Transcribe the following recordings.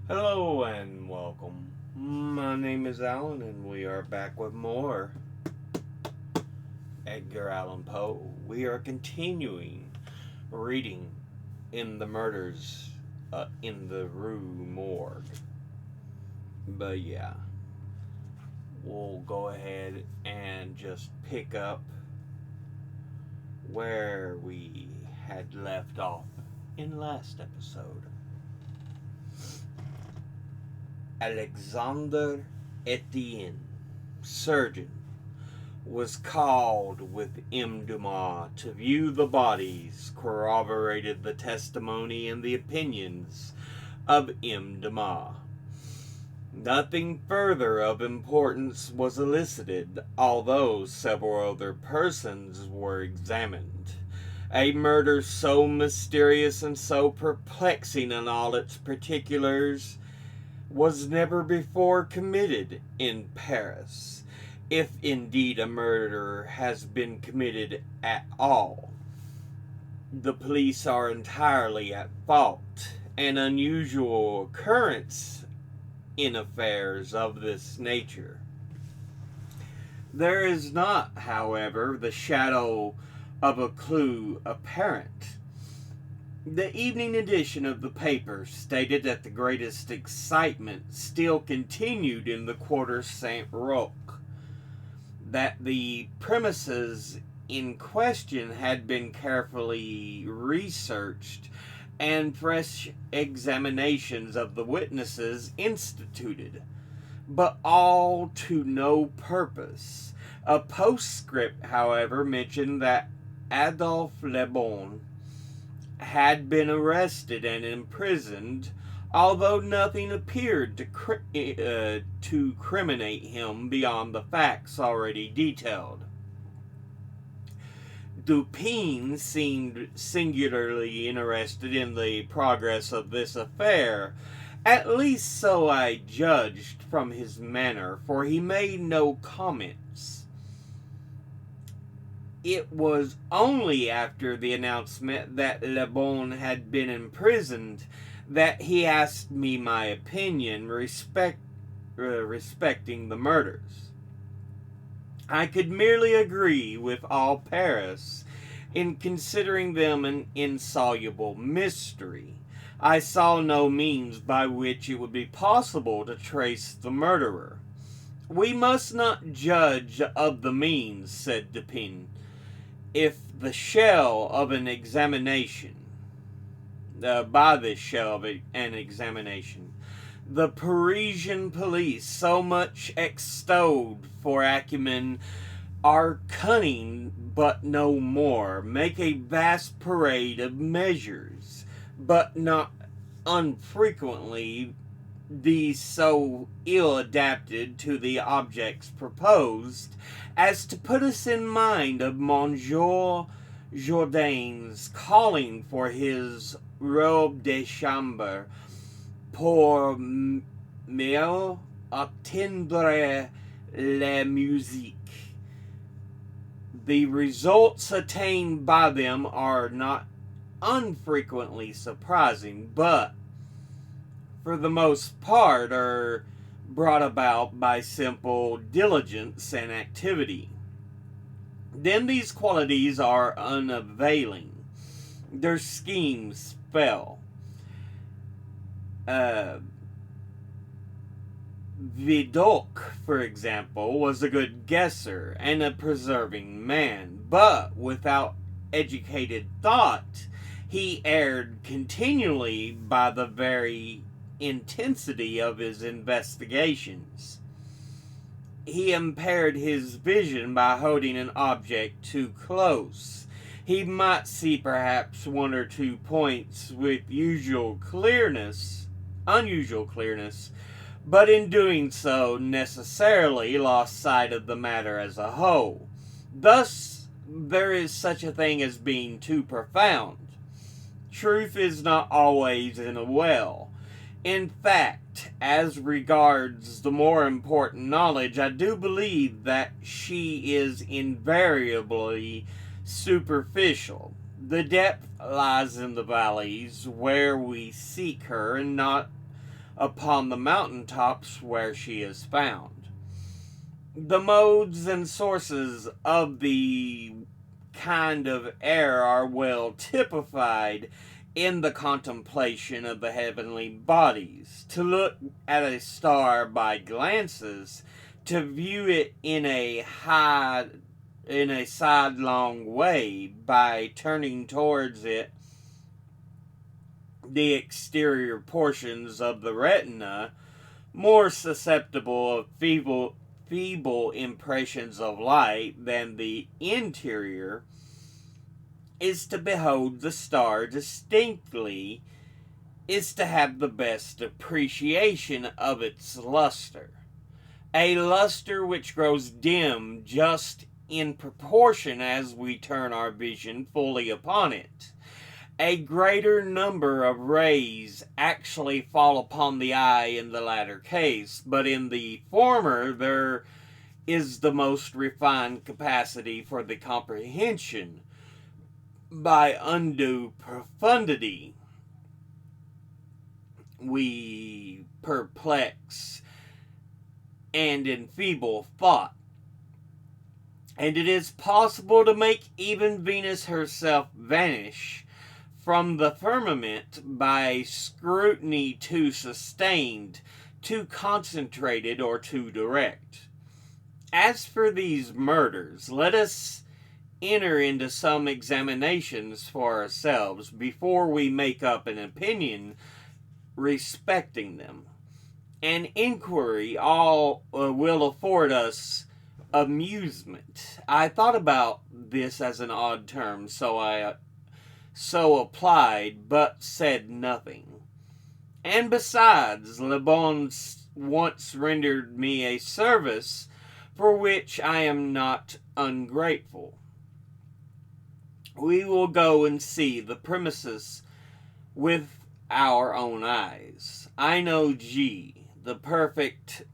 Hello and welcome. My name is Alan, and we are back with more Edgar Allan Poe. We are continuing reading in the murders in the Rue Morgue. But yeah, we'll go ahead and just pick up where we had left off in last episode. Alexandre Etienne, surgeon, was called with M. Dumas to view the bodies, corroborated the testimony and the opinions of M. Dumas. Nothing further of importance was elicited, although several other persons were examined. A murder so mysterious and so perplexing in all its particulars was never before committed in Paris, if indeed a murder has been committed at all. The police are entirely at fault. An unusual occurrence in affairs of this nature. There is not, however, the shadow of a clue apparent. The evening edition of the paper stated that the greatest excitement still continued in the Quarter Saint Roch, that the premises in question had been carefully researched and fresh examinations of the witnesses instituted, but all to no purpose. A postscript, however, mentioned that Adolphe Le Bon had been arrested and imprisoned, although nothing appeared to criminate him beyond the facts already detailed. Dupin seemed singularly interested in the progress of this affair, at least so I judged from his manner, for he made no comments. It was only after the announcement that Le Bon had been imprisoned that he asked me my opinion respecting the murders. I could merely agree with all Paris in considering them an insoluble mystery. I saw no means by which it would be possible to trace the murderer. We must not judge of the means, said Dupin. If the shell of an examination, by this shell of an examination, the Parisian police, so much extolled for acumen, are cunning but no more, make a vast parade of measures, but not unfrequently these so ill adapted to the objects proposed as to put us in mind of Monsieur Jourdain's calling for his robe de chambre pour mieux attendre la musique. The results attained by them are not unfrequently surprising, but for the most part are brought about by simple diligence and activity. Then these qualities are unavailing. Their schemes fail. Vidocq, for example, was a good guesser and a persevering man, but without educated thought, he erred continually by the very intensity of his investigations. He impaired his vision by holding an object too close. He might see perhaps one or two points with unusual clearness, but in doing so necessarily lost sight of the matter as a whole. Thus, there is such a thing as being too profound. Truth is not always in a well. In fact, as regards the more important knowledge, I do believe that she is invariably superficial. The depth lies in the valleys where we seek her, and not upon the mountain tops where she is found. The modes and sources of the kind of air are well typified in the contemplation of the heavenly bodies. To look at a star by glances, to view it in a sidelong way by turning towards it the exterior portions of the retina, more susceptible of feeble impressions of light than the interior, is to behold the star distinctly, is to have the best appreciation of its luster. A luster which grows dim just in proportion as we turn our vision fully upon it. A greater number of rays actually fall upon the eye in the latter case, but in the former there is the most refined capacity for the comprehension by undue profundity. We perplex and enfeeble thought. And it is possible to make even Venus herself vanish from the firmament by scrutiny too sustained, too concentrated, or too direct. As for these murders, let us enter into some examinations for ourselves before we make up an opinion respecting them. An inquiry all will afford us amusement. I thought about this as an odd term, so I applied, but said nothing. And besides, Le Bon once rendered me a service for which I am not ungrateful. We will go and see the premises with our own eyes. I know G, the prefect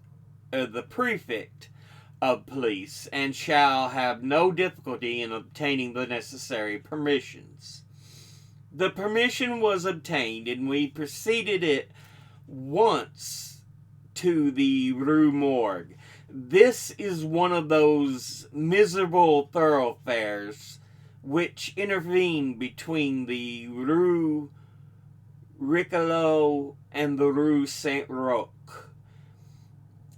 of police, and shall have no difficulty in obtaining the necessary permissions. The permission was obtained, and we proceeded at once to the Rue Morgue. This is one of those miserable thoroughfares which intervene between the Rue Ricolot and the Rue Saint-Roch.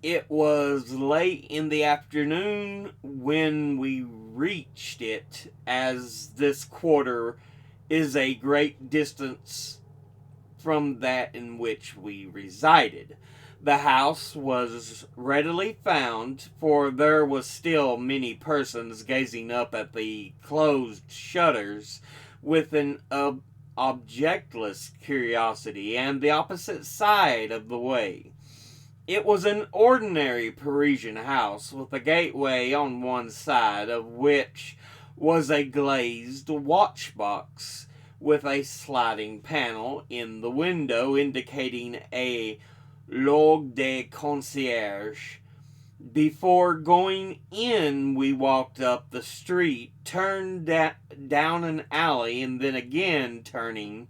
It was late in the afternoon when we reached it, as this quarter is a great distance from that in which we resided. The house was readily found, for there was still many persons gazing up at the closed shutters with an objectless curiosity, and the opposite side of the way. It was an ordinary Parisian house, with a gateway on one side of which was a glazed watchbox with a sliding panel in the window indicating a loge de concierge. Before going in, we walked up the street, turned down an alley, and then again turning,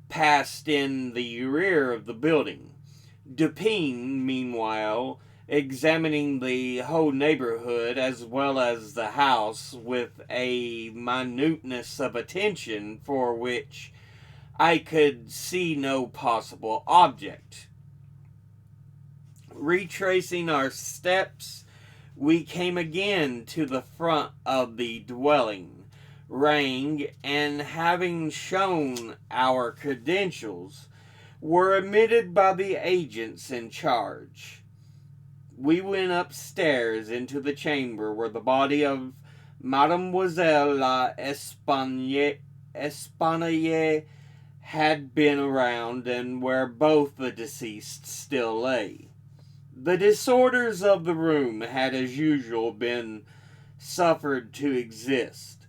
passed in the rear of the building. Dupin, meanwhile, examining the whole neighborhood as well as the house with a minuteness of attention for which I could see no possible object. Retracing our steps, we came again to the front of the dwelling, rang, and having shown our credentials, were admitted by the agents in charge. We went upstairs into the chamber where the body of Mademoiselle la Espanaye had been around, and where both the deceased still lay. The disorders of the room had, as usual, been suffered to exist.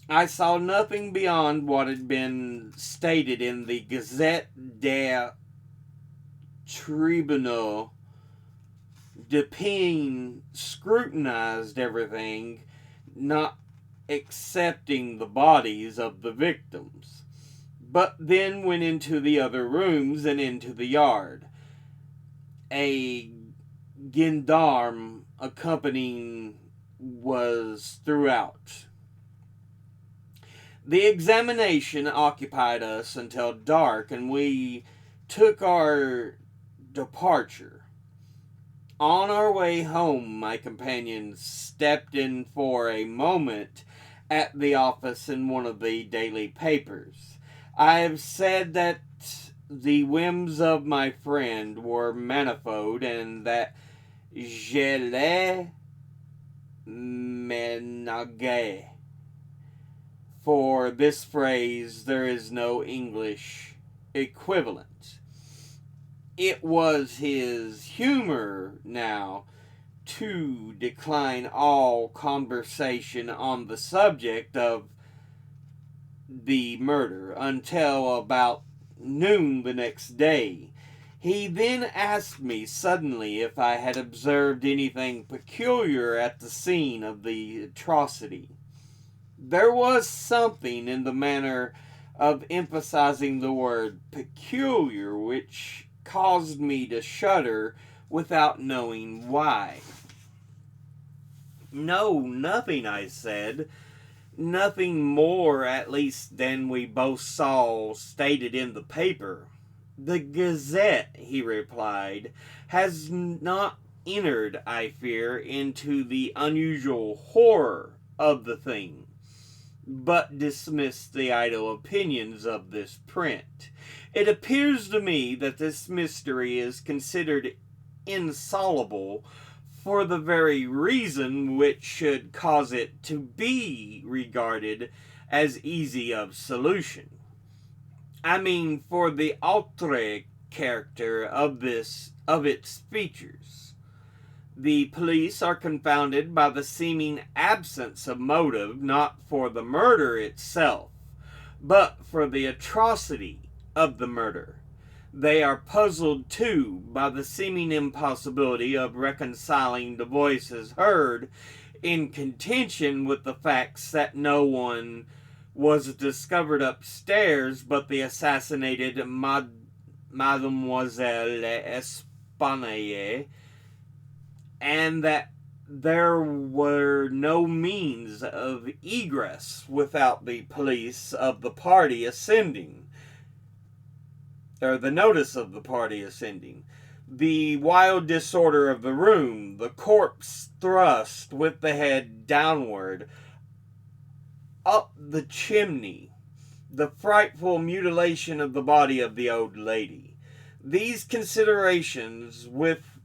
I saw nothing beyond what had been stated in the Gazette des Tribunaux. Dupin scrutinized everything, not excepting the bodies of the victims, but then went into the other rooms and into the yard. a gendarme accompanying was throughout. The examination occupied us until dark, and we took our departure. On our way home, my companion stepped in for a moment at the office in one of the daily papers. I have said that the whims of my friend were manifold, and that je les ménageais. For this phrase, there is no English equivalent. It was his humor now to decline all conversation on the subject of the murder until about noon the next day. He then asked me suddenly if I had observed anything peculiar at the scene of the atrocity. There was something in the manner of emphasizing the word peculiar which caused me to shudder without knowing why. No, nothing, I said. Nothing more, at least, than we both saw stated in the paper. The Gazette, he replied, has not entered, I fear, into the unusual horror of the thing, but dismissed the idle opinions of this print. It appears to me that this mystery is considered insoluble for the very reason which should cause it to be regarded as easy of solution. I mean, for the outre character of its features. The police are confounded by the seeming absence of motive, not for the murder itself, but for the atrocity of the murder. They are puzzled, too, by the seeming impossibility of reconciling the voices heard in contention with the facts that no one was discovered upstairs but the assassinated Mademoiselle Espanaye, and that there were no means of egress without the police of the party ascending, or the notice of the party ascending. The wild disorder of the room, the corpse thrust with the head downward up the chimney, the frightful mutilation of the body of the old lady. These considerations, with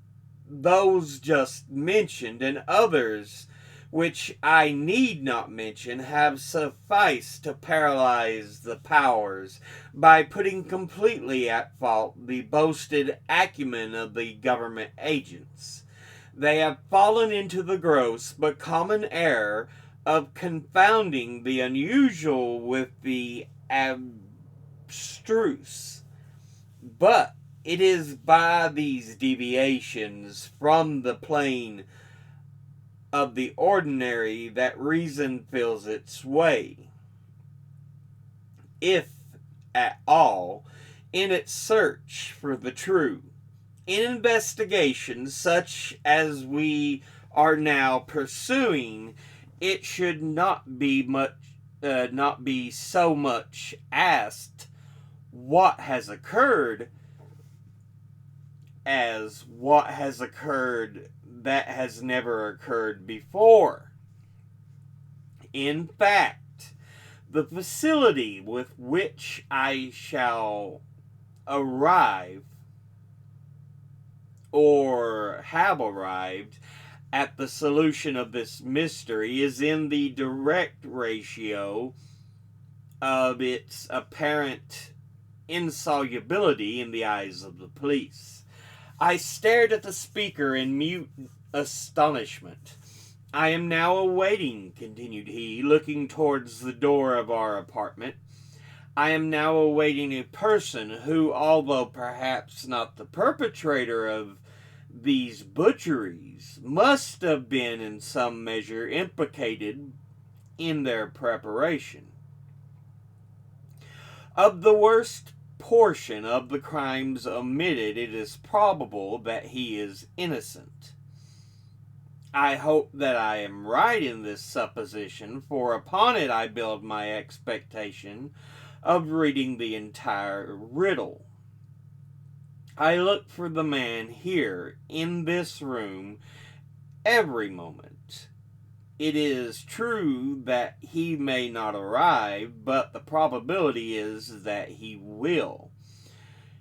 those just mentioned, and others which I need not mention, have sufficed to paralyze the powers by putting completely at fault the boasted acumen of the government agents. They have fallen into the gross but common error of confounding the unusual with the abstruse. But it is by these deviations from the plane of the ordinary that reason feels its way, if at all, in its search for the true. In investigations such as we are now pursuing, it should not be so much asked what has occurred as what has occurred that has never occurred before. In fact, the facility with which I shall arrive, or have arrived, at the solution of this mystery is in the direct ratio of its apparent insolubility in the eyes of the police. I stared at the speaker in mute astonishment. I am now awaiting, continued he, looking towards the door of our apartment, I am now awaiting a person who, although perhaps not the perpetrator of these butcheries, must have been in some measure implicated in their preparation. Of the worst portion of the crimes omitted, it is probable that he is innocent. I hope that I am right in this supposition, for upon it I build my expectation of reading the entire riddle. I look for the man here in this room every moment. It is true that he may not arrive, but the probability is that he will.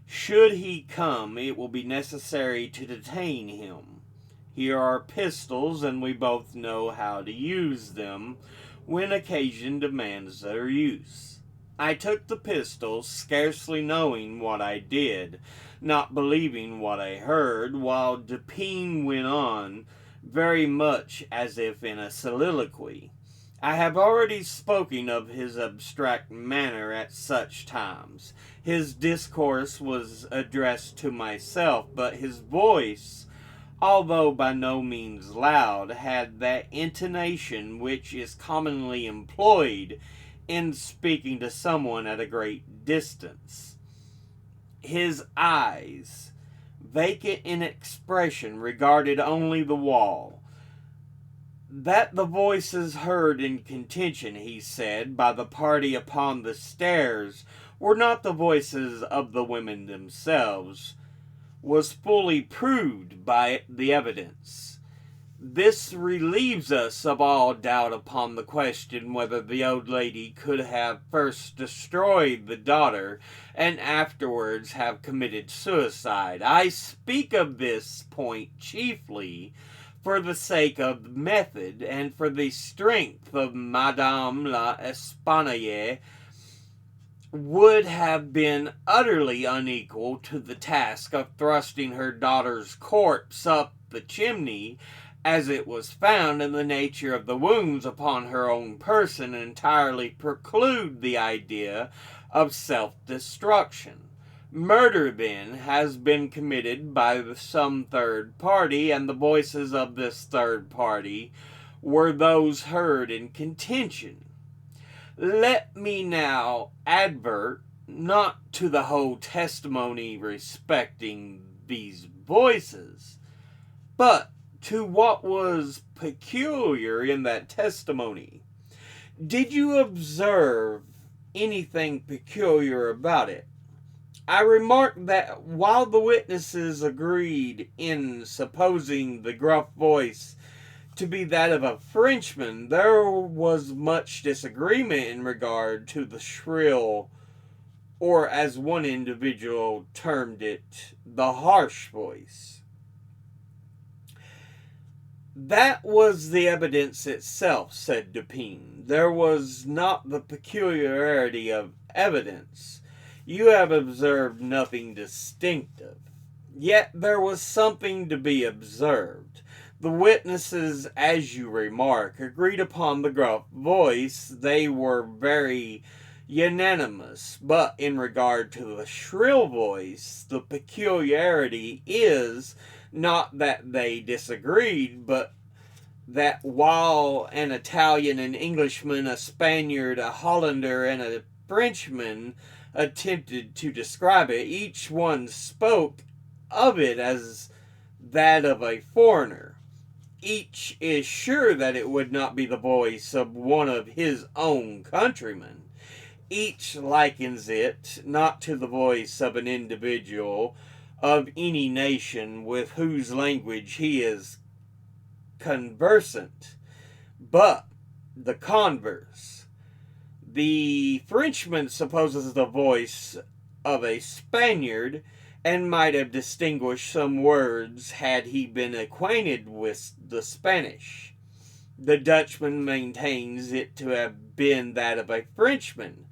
Should he come, it will be necessary to detain him. Here are pistols, and we both know how to use them when occasion demands their use. I took the pistols, scarcely knowing what I did, not believing what I heard, while Dupin went on, very much as if in a soliloquy. I have already spoken of his abstract manner at such times. His discourse was addressed to myself, but his voice, although by no means loud, had that intonation which is commonly employed in speaking to someone at a great distance. His eyes, vacant in expression, regarded only the wall. That the voices heard in contention, he said, by the party upon the stairs were not the voices of the women themselves, was fully proved by the evidence. This relieves us of all doubt upon the question whether the old lady could have first destroyed the daughter and afterwards have committed suicide. I speak of this point chiefly for the sake of method and for the strength of Madame l'Espanaye would have been utterly unequal to the task of thrusting her daughter's corpse up the chimney, as it was found, and the nature of the wounds upon her own person entirely preclude the idea of self-destruction. Murder, then, has been committed by some third party, and the voices of this third party were those heard in contention. Let me now advert not to the whole testimony respecting these voices, but to what was peculiar in that testimony. Did you observe anything peculiar about it? I remarked that while the witnesses agreed in supposing the gruff voice to be that of a Frenchman, there was much disagreement in regard to the shrill, or as one individual termed it, the harsh voice. That was the evidence itself, said Dupin. There was not the peculiarity of evidence. You have observed nothing distinctive. Yet there was something to be observed. The witnesses, as you remark, agreed upon the gruff voice. They were very unanimous. But in regard to the shrill voice, the peculiarity is not that they disagreed, but that while an Italian, an Englishman, a Spaniard, a Hollander, and a Frenchman attempted to describe it, each one spoke of it as that of a foreigner. Each is sure that it would not be the voice of one of his own countrymen. Each likens it not to the voice of an individual of any nation with whose language he is conversant, but the converse. The Frenchman supposes the voice of a Spaniard, and might have distinguished some words had he been acquainted with the Spanish. The Dutchman maintains it to have been that of a Frenchman,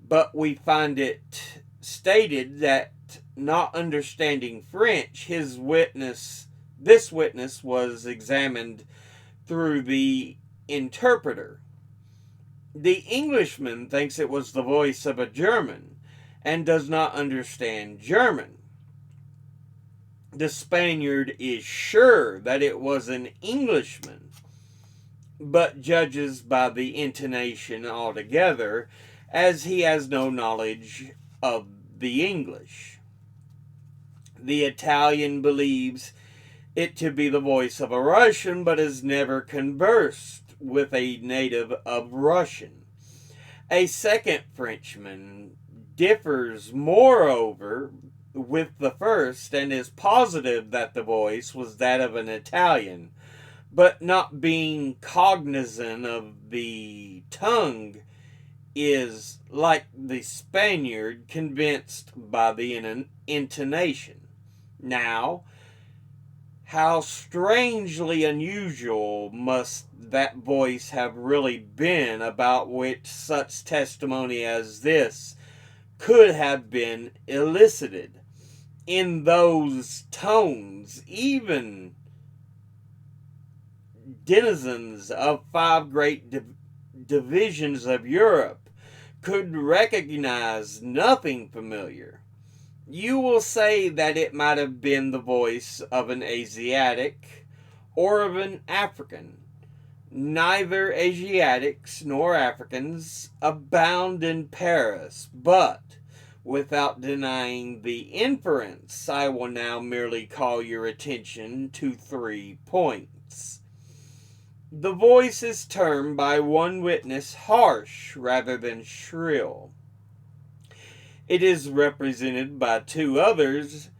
but we find it stated that, not understanding French, this witness was examined through the interpreter. The Englishman thinks it was the voice of a German, and does not understand German. The Spaniard is sure that it was an Englishman, but judges by the intonation altogether, as he has no knowledge of the English. The Italian believes it to be the voice of a Russian, but has never conversed with a native of Russian. A second Frenchman differs, moreover, with the first, and is positive that the voice was that of an Italian, but not being cognizant of the tongue, is, like the Spaniard, convinced by the intonation. Now, how strangely unusual must that voice have really been, about which such testimony as this could have been elicited. In those tones, even denizens of 5 great divisions of Europe could recognize nothing familiar. You will say that it might have been the voice of an Asiatic or of an African. Neither Asiatics nor Africans abound in Paris, but without denying the inference, I will now merely call your attention to 3 points. The voice is termed by one witness harsh rather than shrill. It is represented by 2 others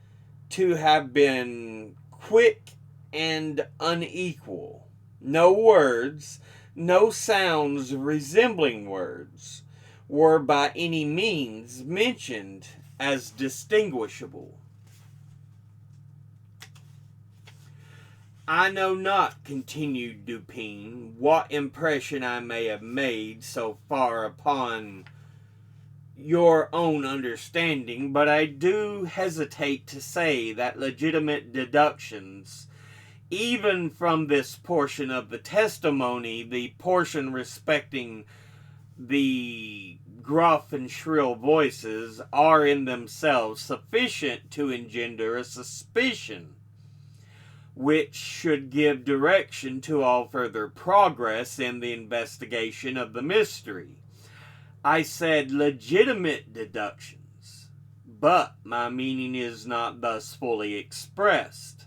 to have been quick and unequal. No words, no sounds resembling words, were by any means mentioned as distinguishable. I know not, continued Dupin, what impression I may have made so far upon your own understanding, but I do hesitate to say that legitimate deductions, even from this portion of the testimony, the portion respecting the gruff and shrill voices, are in themselves sufficient to engender a suspicion which should give direction to all further progress in the investigation of the mystery. I said legitimate deductions, but my meaning is not thus fully expressed.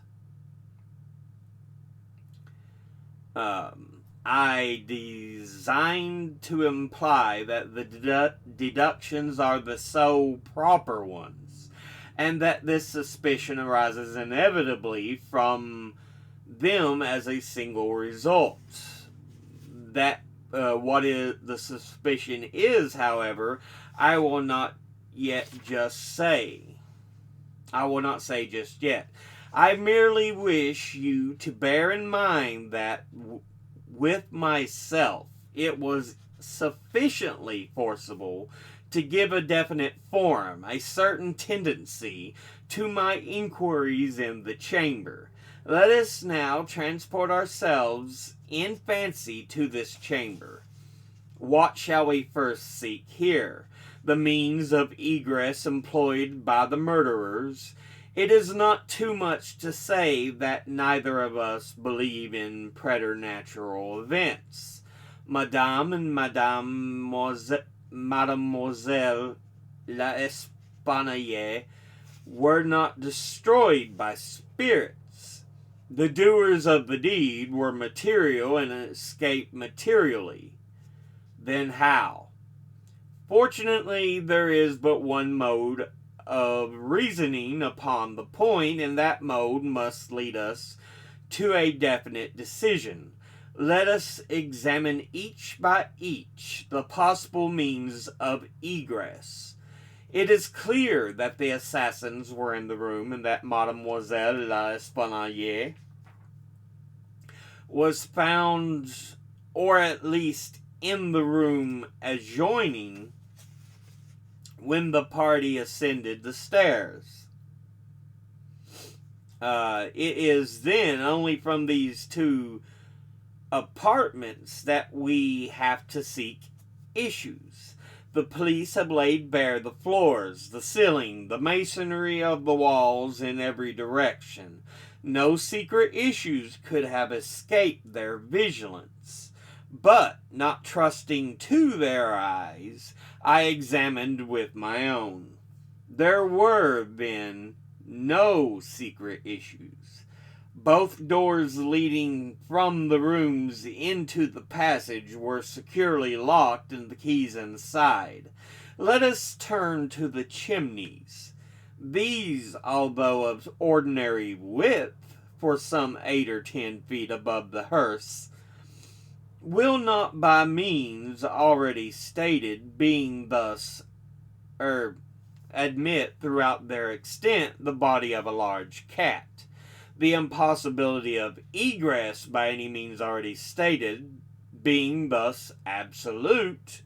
I designed to imply that the deductions are the sole proper ones, and that this suspicion arises inevitably from them as a single result. That what is the suspicion is, however, I will not say just yet. I merely wish you to bear in mind that with myself it was sufficiently forcible to give a definite form, a certain tendency, to my inquiries in the chamber. Let us now transport ourselves in fancy to this chamber. What shall we first seek here? The means of egress employed by the murderers. It is not too much to say that neither of us believe in preternatural events. Madame and Mademoiselle l'Espanaye were not destroyed by spirits. The doers of the deed were material and escaped materially. Then how? Fortunately, there is but one mode of reasoning upon the point, and that mode must lead us to a definite decision. Let us examine each by each the possible means of egress. It is clear that the assassins were in the room, and that Mademoiselle l'Espanaye was found, or at least in the room adjoining, when the party ascended the stairs. It is then only from these 2 apartments that we have to seek issues. The police have laid bare the floors, the ceiling, the masonry of the walls in every direction. No secret issues could have escaped their vigilance. But, not trusting to their eyes, I examined with my own. There were, then, no secret issues. Both doors leading from the rooms into the passage were securely locked and the keys inside. Let us turn to the chimneys. These, although of ordinary width, for some 8 or 10 feet above the hearths, will not by means already stated, being thus, admit throughout their extent the body of a large cat. The impossibility of egress by any means already stated, being thus absolute,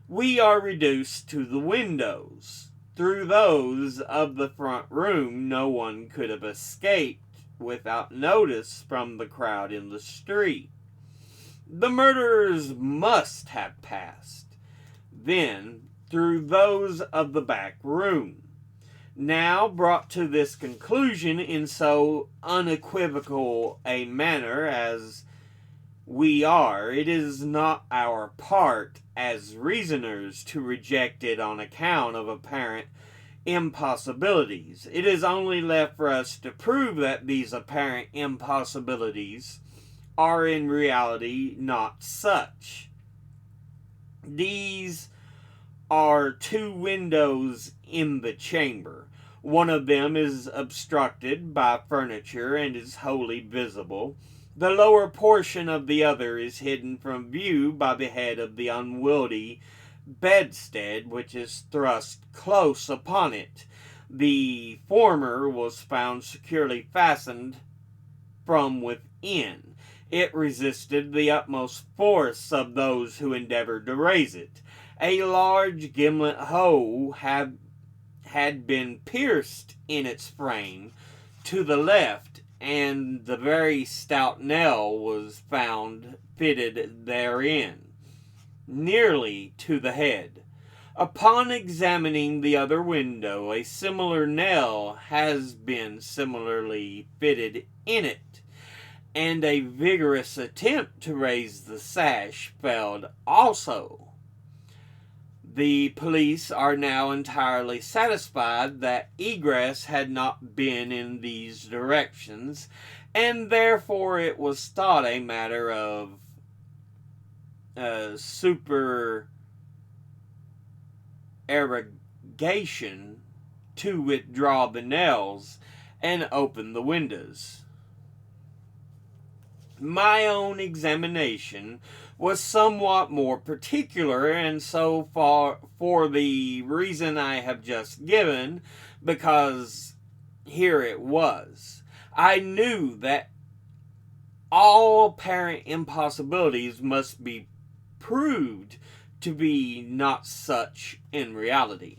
we are reduced to the windows. Through those of the front room no one could have escaped without notice from the crowd in the street. The murderers must have passed. Then, through those of the back room. Now brought to this conclusion in so unequivocal a manner as we are, it is not our part as reasoners to reject it on account of apparent impossibilities. It is only left for us to prove that these apparent impossibilities are in reality not such. These are 2 windows in the chamber. One of them is obstructed by furniture and is wholly visible. The lower portion of the other is hidden from view by the head of the unwieldy bedstead, which is thrust close upon it. The former was found securely fastened from within. It resisted the utmost force of those who endeavored to raise it. A large gimlet hole had been pierced in its frame to the left, and the very stout nail was found fitted therein, nearly to the head. Upon examining the other window, a similar nail has been similarly fitted in it, and a vigorous attempt to raise the sash failed also. The police are now entirely satisfied that egress had not been in these directions, and therefore it was thought a matter of supererogation to withdraw the nails and open the windows. My own examination was somewhat more particular, and so far for the reason I have just given, because here it was. I knew that all apparent impossibilities must be proved to be not such in reality.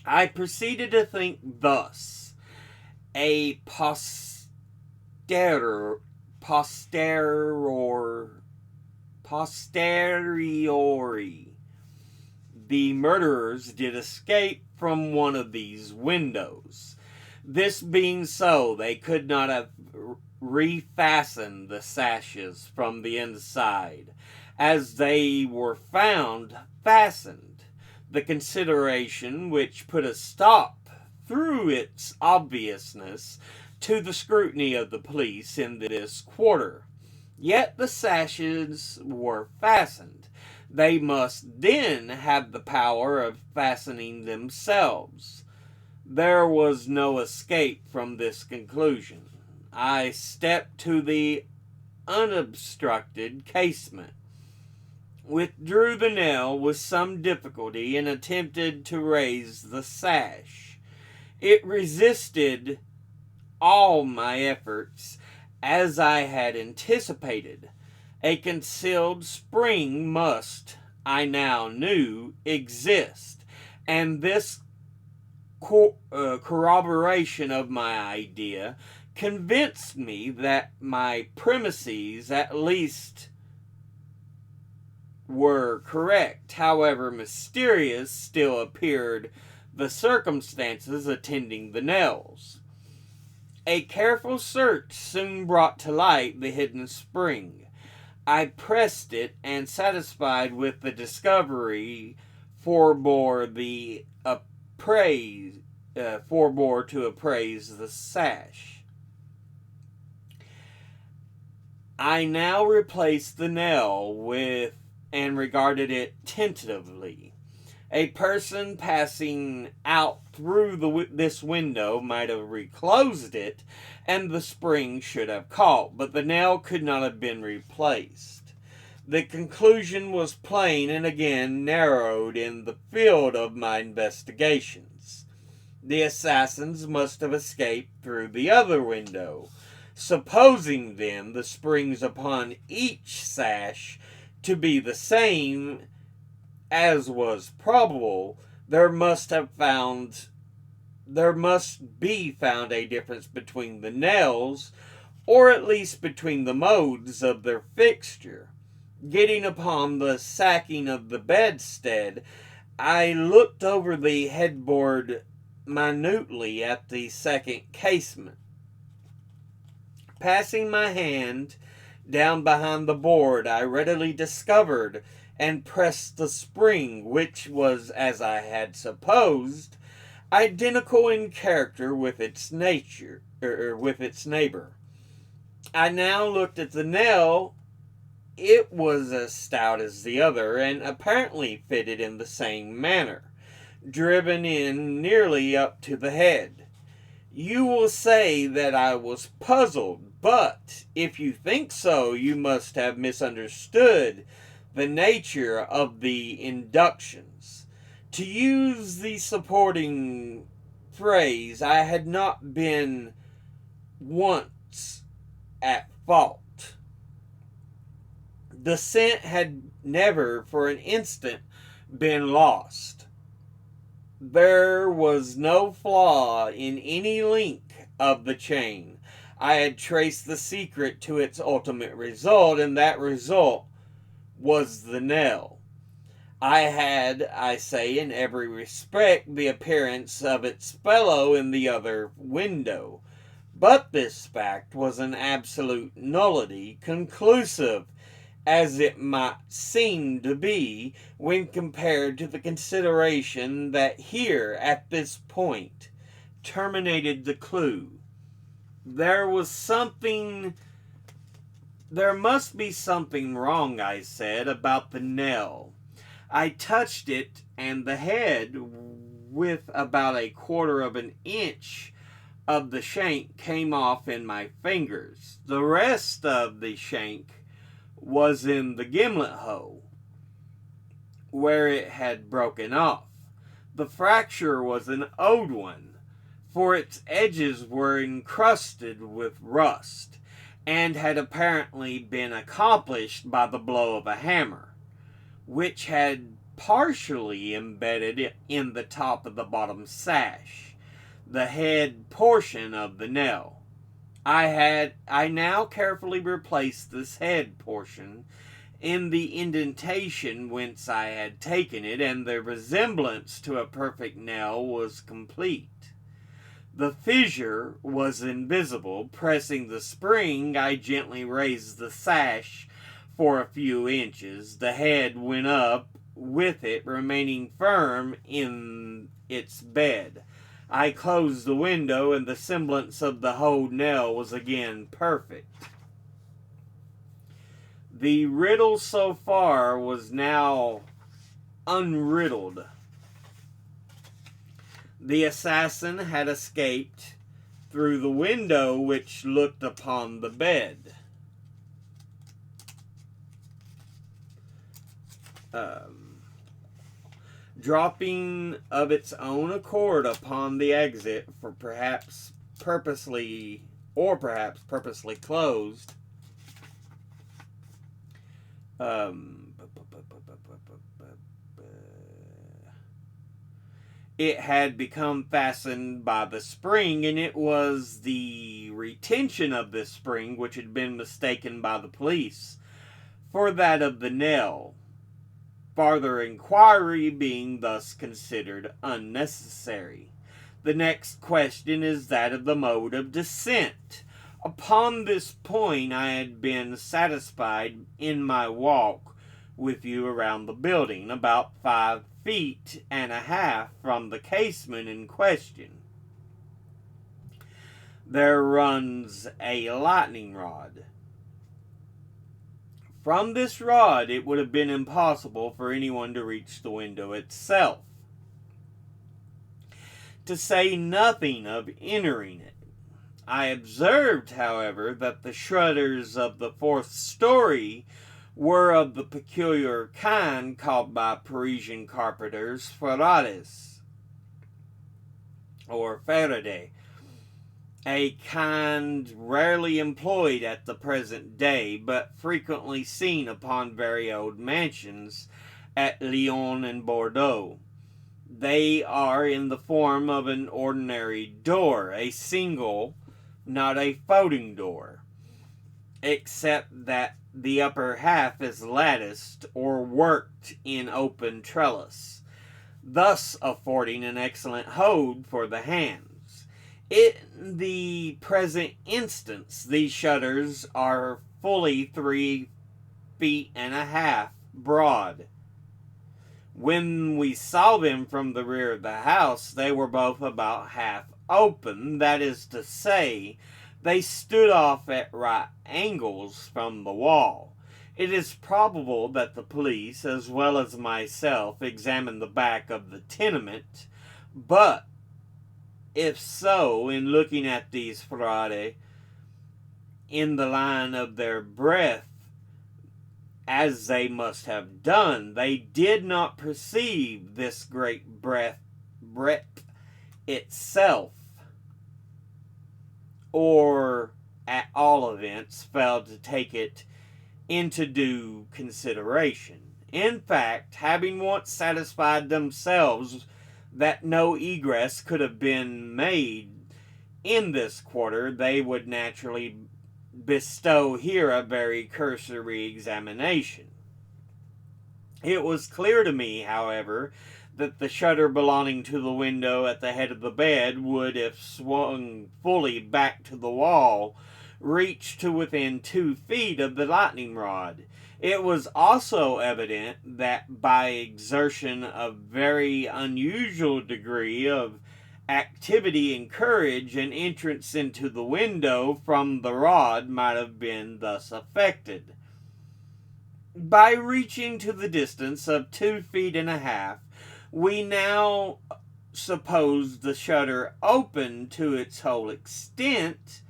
I proceeded to think thus: a posteriori, the murderers did escape from one of these windows. This being so, they could not have refastened the sashes from the inside, as they were found fastened. The consideration which put a stop, through its obviousness, to the scrutiny of the police in this quarter. Yet the sashes were fastened. They must then have the power of fastening themselves. There was no escape from this conclusion. I stepped to the unobstructed casement, withdrew the nail with some difficulty, and attempted to raise the sash. It resisted all my efforts, as I had anticipated. A concealed spring must, I now knew, exist, and this corroboration of my idea convinced me that my premises, at least, were correct. However mysterious still appeared the circumstances attending the nails. A careful search soon brought to light the hidden spring. I pressed it, and satisfied with the discovery, forbore the forbore to appraise the sash. I now replaced the nail with and regarded it tentatively. A person passing out through this window might have reclosed it, and the spring should have caught, but the nail could not have been replaced. The conclusion was plain and again narrowed in the field of my investigations. The assassins must have escaped through the other window. Supposing, then, the springs upon each sash to be the same, as was probable, there must be found a difference between the nails, or at least between the modes of their fixture. Getting upon the sacking of the bedstead, I looked over the headboard minutely at the second casement. Passing my hand down behind the board, I readily discovered and pressed the spring, which was, as I had supposed, identical in character with its neighbor. I now looked at the nail. It was as stout as the other, and apparently fitted in the same manner, driven in nearly up to the head. You will say that I was puzzled, but if you think so, you must have misunderstood the nature of the inductions. To use the supporting phrase, I had not been once at fault. The scent had never for an instant been lost. There was no flaw in any link of the chain. I had traced the secret to its ultimate result, and that result was the nail. I had, I say, in every respect, the appearance of its fellow in the other window. But this fact was an absolute nullity, conclusive as it might seem to be when compared to the consideration that here, at this point, terminated the clue. There must be something wrong, I said, about the nail. I touched it, and the head, with about 1/4 of an inch of the shank, came off in my fingers. The rest of the shank was in the gimlet hole, where it had broken off. The fracture was an old one, for its edges were encrusted with rust, and had apparently been accomplished by the blow of a hammer, which had partially embedded in the top of the bottom sash, the head portion of the nail. I now carefully replaced this head portion in the indentation whence I had taken it, and the resemblance to a perfect nail was complete. The fissure was invisible. Pressing the spring, I gently raised the sash for a few inches. The head went up with it, remaining firm in its bed. I closed the window, and the semblance of the whole nail was again perfect. The riddle so far was now unriddled. The assassin had escaped through the window which looked upon the bed. Dropping of its own accord upon the exit, for perhaps purposely closed. It had become fastened by the spring, and it was the retention of this spring which had been mistaken by the police for that of the nail. Farther inquiry being thus considered unnecessary. The next question is that of the mode of descent. Upon this point I had been satisfied in my walk with you around the building. About 5 feet and a half from the casement in question. There runs a lightning rod. From this rod, it would have been impossible for anyone to reach the window itself, to say nothing of entering it. I observed, however, that the shutters of the fourth story were of the peculiar kind called by Parisian carpenters ferrades, or Faraday, a kind rarely employed at the present day, but frequently seen upon very old mansions at Lyon and Bordeaux. They are in the form of an ordinary door, a single, not a folding door, except that the upper half is latticed or worked in open trellis, thus affording an excellent hold for the hands. In the present instance, these shutters are fully 3 feet and a half broad. When we saw them from the rear of the house, they were both about half open, that is to say, they stood off at right angles from the wall. It is probable that the police, as well as myself, examined the back of the tenement, but if so, in looking at these frade in the line of their breath, as they must have done, they did not perceive this great breadth itself, or at all events failed to take it into due consideration. In fact, having once satisfied themselves that no egress could have been made in this quarter, they would naturally bestow here a very cursory examination. It was clear to me, however, that the shutter belonging to the window at the head of the bed would, if swung fully back to the wall, reach to within 2 feet of the lightning rod. It was also evident that by exertion of very unusual degree of activity and courage, an entrance into the window from the rod might have been thus effected. By reaching to the distance of 2 feet and a half, we now suppose the shutter open to its whole extent,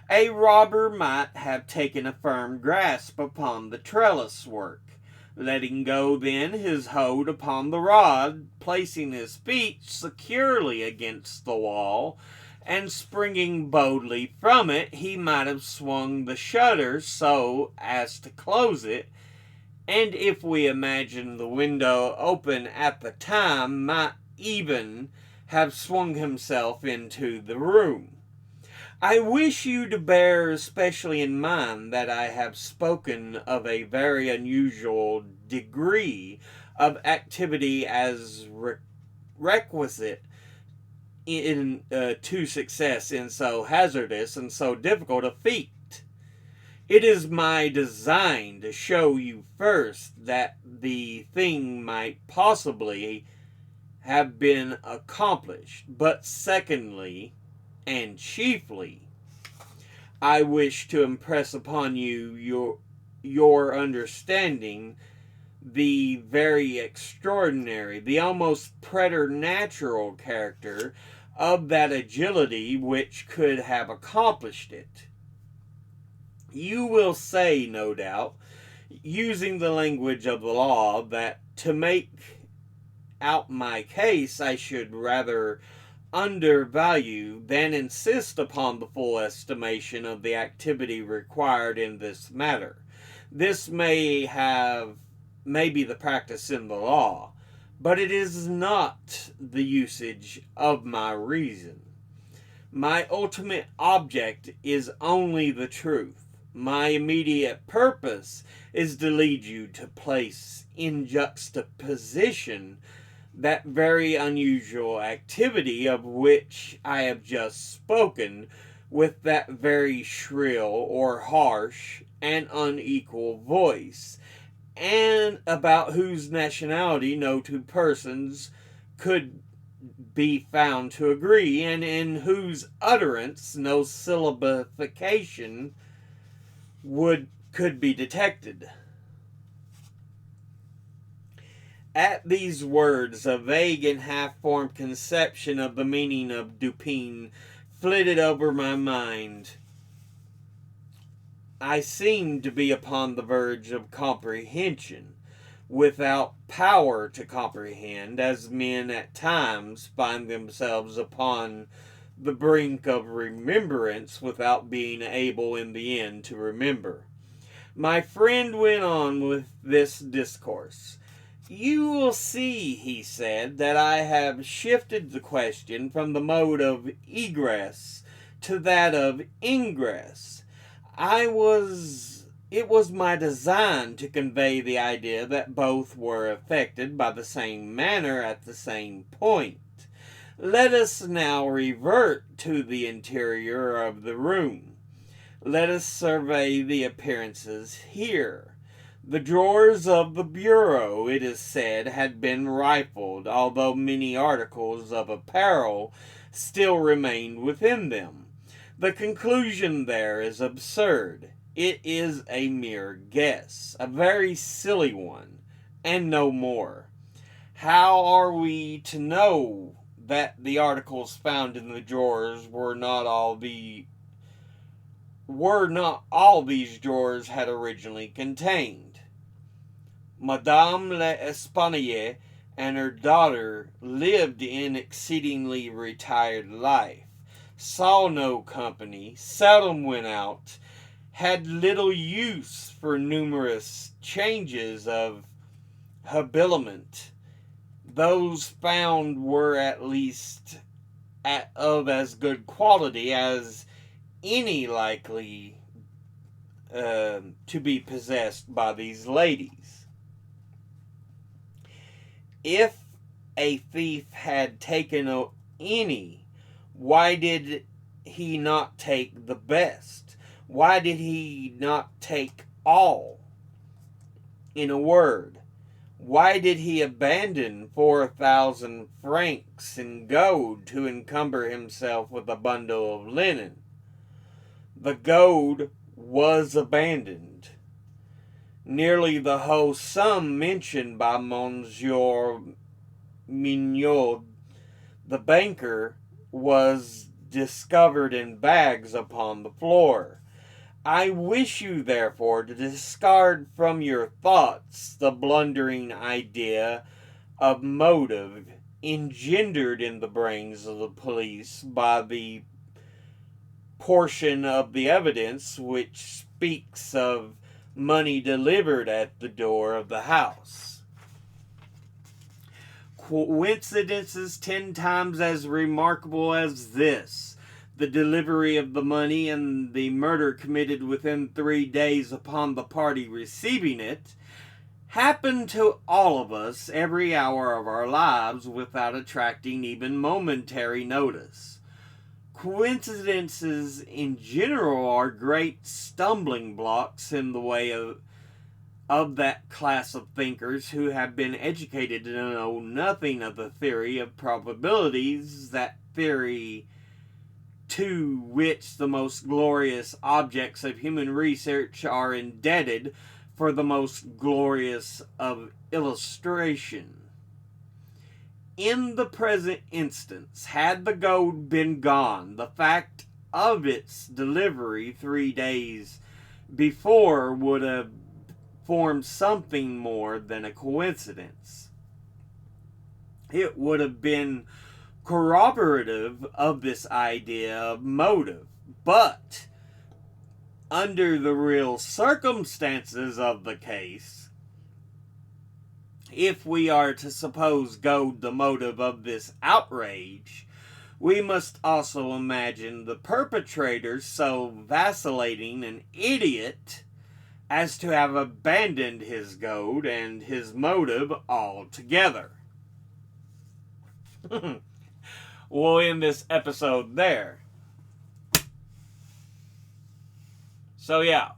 a robber might have taken a firm grasp upon the trellis work, letting go then his hold upon the rod, placing his feet securely against the wall, and springing boldly from it, he might have swung the shutter so as to close it, and if we imagine the window open at the time, might even have swung himself into the room. I wish you to bear especially in mind that I have spoken of a very unusual degree of activity as requisite to success in so hazardous and so difficult a feat. It is my design to show you first that the thing might possibly have been accomplished, but secondly, and chiefly, I wish to impress upon you your understanding the very extraordinary, the almost preternatural character of that agility which could have accomplished it. You will say, no doubt, using the language of the law, that to make out my case I should rather undervalue than insist upon the full estimation of the activity required in this matter. This may be the practice in the law, but it is not the usage of my reason. My ultimate object is only the truth. My immediate purpose is to lead you to place in juxtaposition that very unusual activity of which I have just spoken with that very shrill or harsh and unequal voice, and about whose nationality no two persons could be found to agree, and in whose utterance no syllabification could be detected. At these words, a vague and half-formed conception of the meaning of Dupin flitted over my mind. I seemed to be upon the verge of comprehension, without power to comprehend, as men at times find themselves upon the brink of remembrance without being able in the end to remember. My friend went on with this discourse. You will see, he said, that I have shifted the question from the mode of egress to that of ingress. It was my design to convey the idea that both were affected by the same manner at the same point. Let us now revert to the interior of the room. Let us survey the appearances here. The drawers of the bureau, it is said, had been rifled, although many articles of apparel still remained within them. The conclusion there is absurd. It is a mere guess, a very silly one, and no more. How are we to know that the articles found in the drawers were not all these drawers had originally contained? Madame l'Espanaye and her daughter lived an exceedingly retired life, saw no company, seldom went out, had little use for numerous changes of habiliment. Those found were at least of as good quality as any likely to be possessed by these ladies. If a thief had taken any, why did he not take the best? Why did he not take all? In a word, why did he abandon 4,000 francs in gold to encumber himself with a bundle of linen? The gold was abandoned. Nearly the whole sum mentioned by Monsieur Mignot, the banker, was discovered in bags upon the floor. I wish you, therefore, to discard from your thoughts the blundering idea of motive engendered in the brains of the police by the portion of the evidence which speaks of money delivered at the door of the house. Coincidences 10 times as remarkable as this, the delivery of the money and the murder committed within 3 days upon the party receiving it, happen to all of us every hour of our lives without attracting even momentary notice. Coincidences in general are great stumbling blocks in the way of that class of thinkers who have been educated to know nothing of the theory of probabilities, that theory to which the most glorious objects of human research are indebted for the most glorious of illustration. In the present instance, had the gold been gone, the fact of its delivery 3 days before would have formed something more than a coincidence. It would have been corroborative of this idea of motive, but under the real circumstances of the case, if we are to suppose gold the motive of this outrage, we must also imagine the perpetrator so vacillating an idiot as to have abandoned his gold and his motive altogether. We'll end this episode there. So yeah,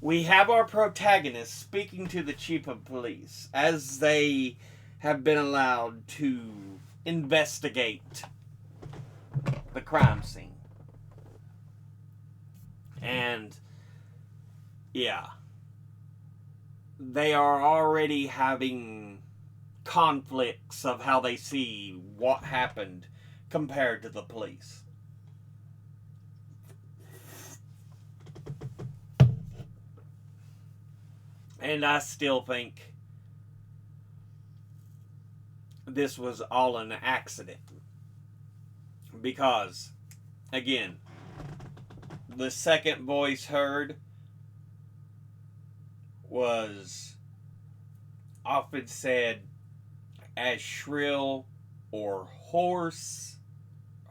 We have our protagonists speaking to the chief of police as they have been allowed to investigate the crime scene. And yeah, they are already having conflicts of how they see what happened compared to the police. And I still think this was all an accident. Because, again, the second voice heard was often said as shrill or hoarse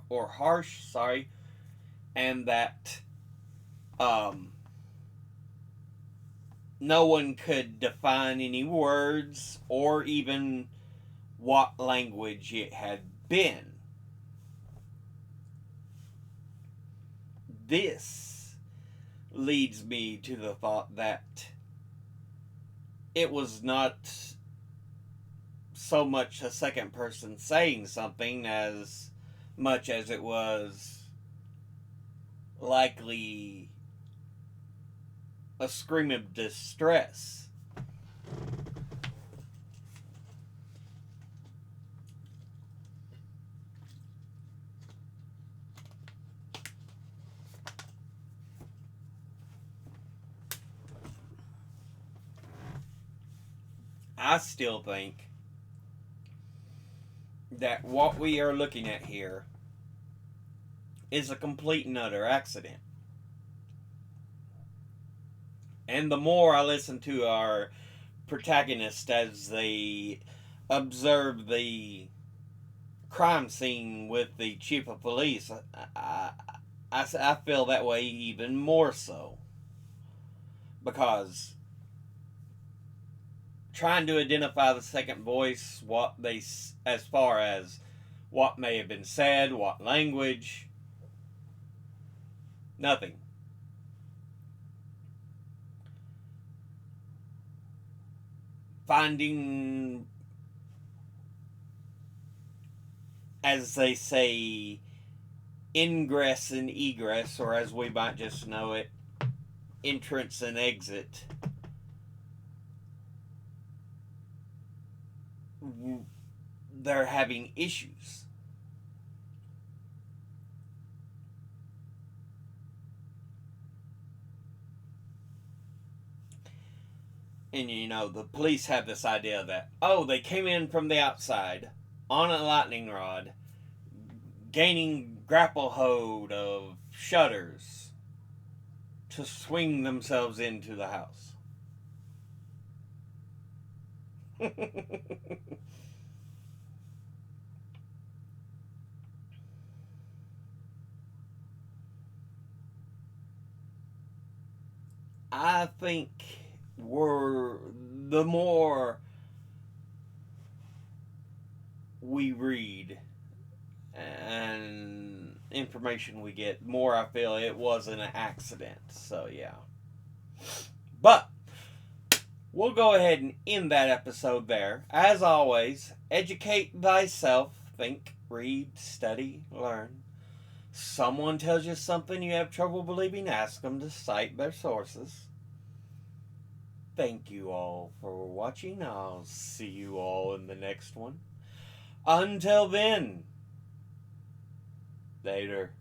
or harsh, and that no one could define any words or even what language it had been. This leads me to the thought that it was not so much a second person saying something as much as it was likely a scream of distress. I still think that what we are looking at here is a complete and utter accident. And the more I listen to our protagonists as they observe the crime scene with the chief of police, I feel that way even more so. Because trying to identify the second voice, what they, as far as what may have been said, what language, nothing. Finding, as they say, ingress and egress, or as we might just know it, entrance and exit. They're having issues. And you know, the police have this idea that, oh, they came in from the outside on a lightning rod, gaining grapple hold of shutters to swing themselves into the house. I think the more we read and information we get, more I feel it wasn't an accident. So yeah. But we'll go ahead and end that episode there. As always, educate thyself, think, read, study, learn. Someone tells you something you have trouble believing, ask them to cite their sources. Thank you all for watching. I'll see you all in the next one. Until then, later.